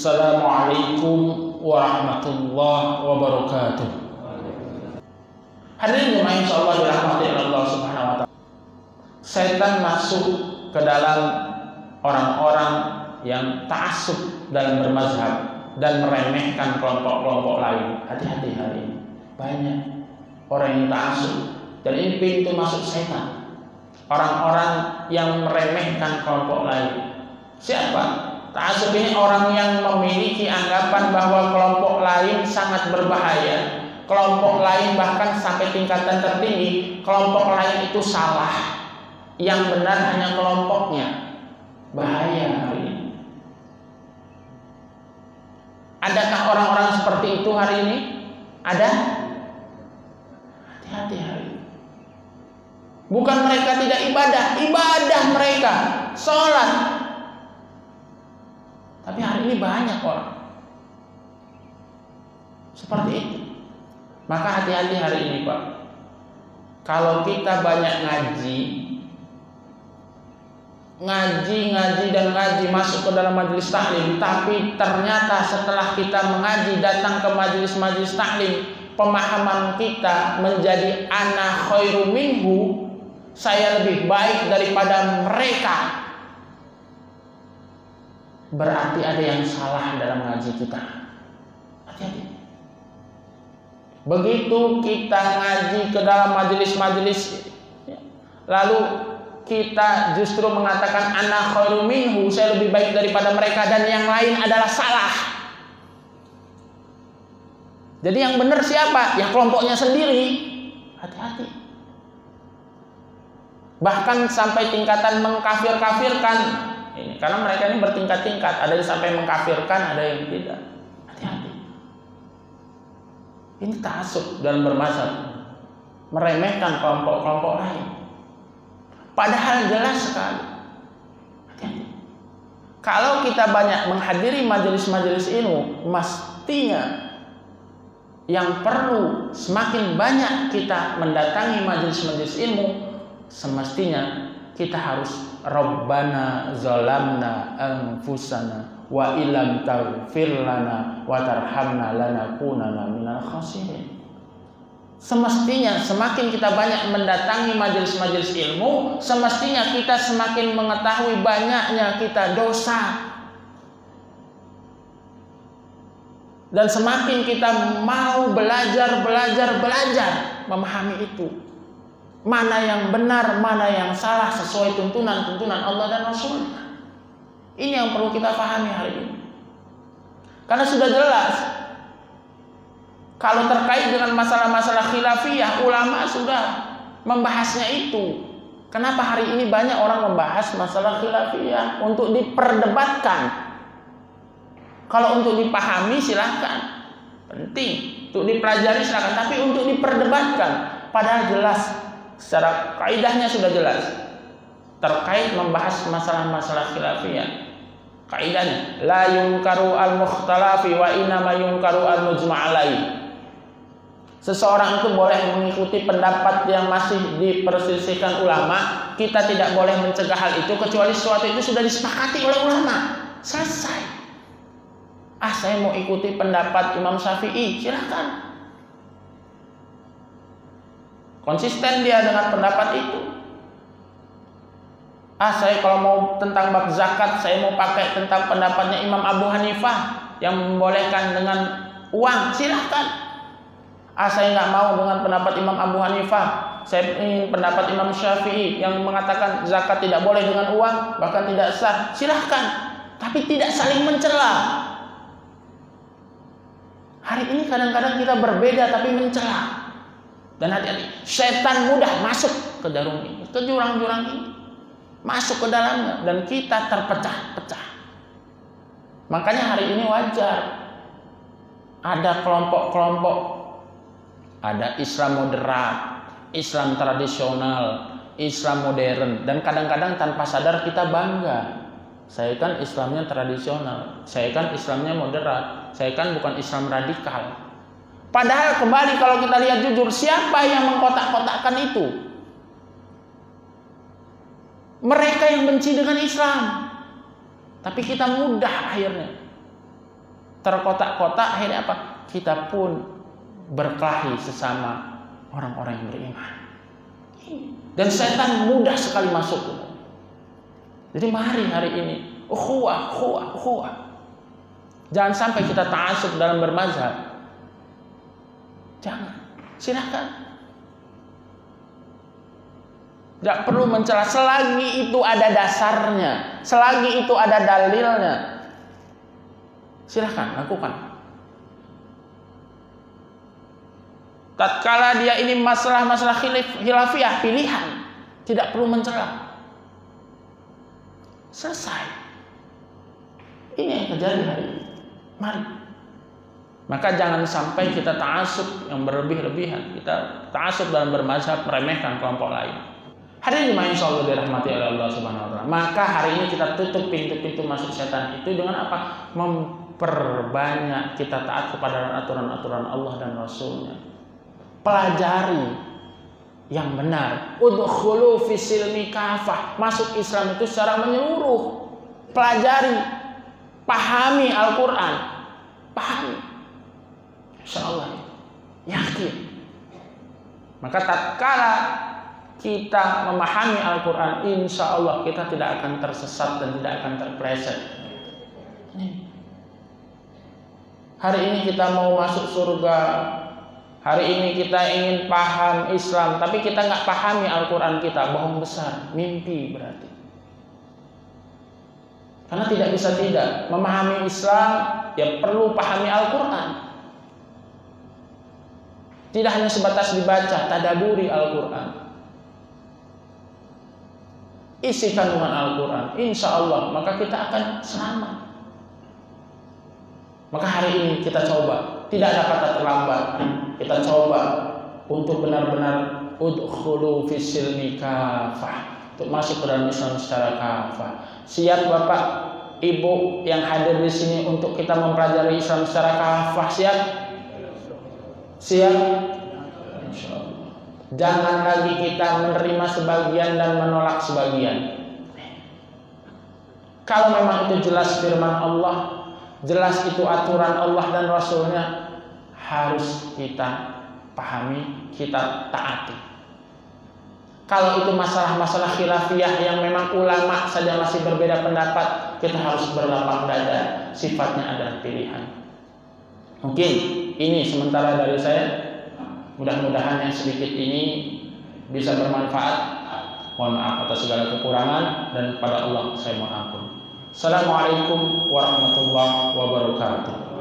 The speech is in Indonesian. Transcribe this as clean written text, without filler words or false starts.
Assalamualaikum warahmatullahi wabarakatuh. Hadirin jemaah insyaallah dirahmati Allah Subhanahu wa taala. Setan masuk ke dalam orang-orang yang ta'assub dalam bermazhab dan meremehkan kelompok-kelompok lain. Hati-hati hari ini. Banyak orang yang ta'assub dan ini pintu masuk setan. Orang-orang yang meremehkan kelompok lain. Siapa? Ta'assub ini orang yang memiliki anggapan bahwa kelompok lain sangat berbahaya. Kelompok lain bahkan sampai tingkatan tertinggi, kelompok lain itu salah. Yang benar hanya kelompoknya. Bahaya hari ini. Adakah orang-orang seperti itu hari ini? Ada? Hati-hati hari ini. Bukan mereka tidak ibadah mereka, sholat. Tapi hari ini banyak orang seperti itu. Maka hati-hati hari ini Pak. Kalau kita banyak ngaji masuk ke dalam majelis taklim, tapi ternyata setelah kita mengaji datang ke majelis taklim, pemahaman kita menjadi ana khairu minhu, saya lebih baik daripada mereka. Berarti ada yang salah dalam ngaji kita. Hati-hati. Begitu kita ngaji ke dalam majelis-majelis, lalu kita justru mengatakan ana khairu minhu, saya lebih baik daripada mereka, dan yang lain adalah salah. Jadi yang benar siapa? Ya kelompoknya sendiri. Hati-hati. Bahkan sampai tingkatan mengkafir-kafirkan. Ini, karena mereka ini bertingkat-tingkat, ada yang sampai mengkafirkan, ada yang tidak. Hati-hati. Ini ta'assub dalam bermazhab, meremehkan kelompok-kelompok lain. Padahal jelas sekali. Hati-hati. Kalau kita banyak menghadiri majelis-majelis ilmu, mestinya yang perlu semakin banyak kita mendatangi majelis-majelis ilmu, semestinya kita harus Rabbana zalamna anfusana wa illam taghfir lana wa tarhamna lanakunanna minal khasirin. Semestinya semakin kita banyak mendatangi majelis-majelis ilmu, semestinya kita semakin mengetahui banyaknya kita dosa. Dan semakin kita mau belajar memahami itu. Mana yang benar, mana yang salah sesuai tuntunan Allah dan Rasulnya. Ini yang perlu kita pahami hari ini. Karena sudah jelas, kalau terkait dengan masalah-masalah khilafiyah, ulama sudah membahasnya itu. Kenapa hari ini banyak orang membahas masalah khilafiyah? Untuk diperdebatkan. Kalau untuk dipahami silahkan, penting. Untuk dipelajari silahkan, tapi untuk diperdebatkan, padahal jelas. Secara kaidahnya sudah jelas terkait membahas masalah-masalah khilafiyah. Kaidahnya la yunkaru al-mukhtalafi wa inama yunkaru al-mujma'alai. Seseorang itu boleh mengikuti pendapat yang masih diperselisihkan ulama. Kita tidak boleh mencegah hal itu kecuali sesuatu itu sudah disepakati oleh ulama. Selesai. Saya mau ikuti pendapat Imam Syafi'i, silahkan. Konsisten dia dengan pendapat itu. Saya kalau mau tentang bab zakat, saya mau pakai tentang pendapatnya Imam Abu Hanifah yang membolehkan dengan uang, silahkan. Saya nggak mau dengan pendapat Imam Abu Hanifah. Saya ingin pendapat Imam Syafi'i yang mengatakan zakat tidak boleh dengan uang, bahkan tidak sah. Silahkan, tapi tidak saling mencela. Hari ini kadang-kadang kita berbeda tapi mencela. Dan hati-hati, setan mudah masuk ke dalam ini, ke jurang-jurang ini, masuk ke dalamnya, dan kita terpecah-pecah. Makanya hari ini wajar ada kelompok-kelompok, ada Islam moderat, Islam tradisional, Islam modern, dan kadang-kadang tanpa sadar kita bangga. Saya kan Islamnya tradisional, saya kan Islamnya moderat, saya kan bukan Islam radikal. Padahal kembali kalau kita lihat jujur, siapa yang mengkotak-kotakkan itu? Mereka yang benci dengan Islam. Tapi kita mudah akhirnya terkotak-kotak, akhirnya apa? Kita pun berkelahi sesama orang-orang yang beriman. Dan setan mudah sekali masuk. Jadi mari hari ini ukhuwah. Jangan sampai kita ta'assub dalam bermazhab. Jangan. Silakan. Tidak perlu mencela selagi itu ada dasarnya, selagi itu ada dalilnya. Silakan lakukan. Tatkala dia ini masalah khilafiyah pilihan, tidak perlu mencela. Selesai. Ini yang terjadi hari ini. Mari. Maka jangan sampai kita ta'assub yang berlebih-lebihan. Kita ta'assub dalam bermazhab, meremehkan kelompok lain. Hari ini insyaallah dirahmati oleh Allah Subhanahu wa taala. Maka hari ini kita tutup pintu-pintu masuk setan itu dengan apa? Memperbanyak kita taat kepada aturan-aturan Allah dan Rasul-Nya. Pelajari yang benar. Udkhulu fis-silmi kafah. Masuk Islam itu secara menyeluruh. Pelajari, pahami Al-Qur'an. Pahami. Insyaallah. Yakin. Maka tatkala kita memahami Al-Quran, insya Allah kita tidak akan tersesat dan tidak akan terpeleset. Hari ini kita mau masuk surga, hari ini kita ingin paham Islam, tapi kita nggak pahami Al-Quran kita, bohong besar, mimpi berarti. Karena tidak bisa tidak memahami Islam, ya perlu pahami Al-Quran. Tidak hanya sebatas dibaca, tadaburi Al-Quran. Isi kandungan Al-Quran, insya Allah maka kita akan selamat. Maka hari ini kita coba, tidak ada kata terlambat. Kita coba untuk benar-benar udkhulu fis-silmi kafah, untuk masuk ke dalam Islam secara kafah. Siap Bapak, Ibu yang hadir di sini untuk kita mempelajari Islam secara kafah? Siap? Siap? Insyaallah. Jangan lagi kita menerima sebagian dan menolak sebagian. Kalau memang itu jelas firman Allah, jelas itu aturan Allah dan Rasulnya, harus kita pahami, kita taati. Kalau itu masalah-masalah khilafiyah yang memang ulama saja masih berbeda pendapat, kita harus berlapang dada. Sifatnya adalah pilihan. Mungkin ini sementara dari saya. Mudah-mudahan yang sedikit ini bisa bermanfaat. Mohon maaf atas segala kekurangan, dan pada Allah saya mohon ampun. Assalamualaikum warahmatullahi wabarakatuh.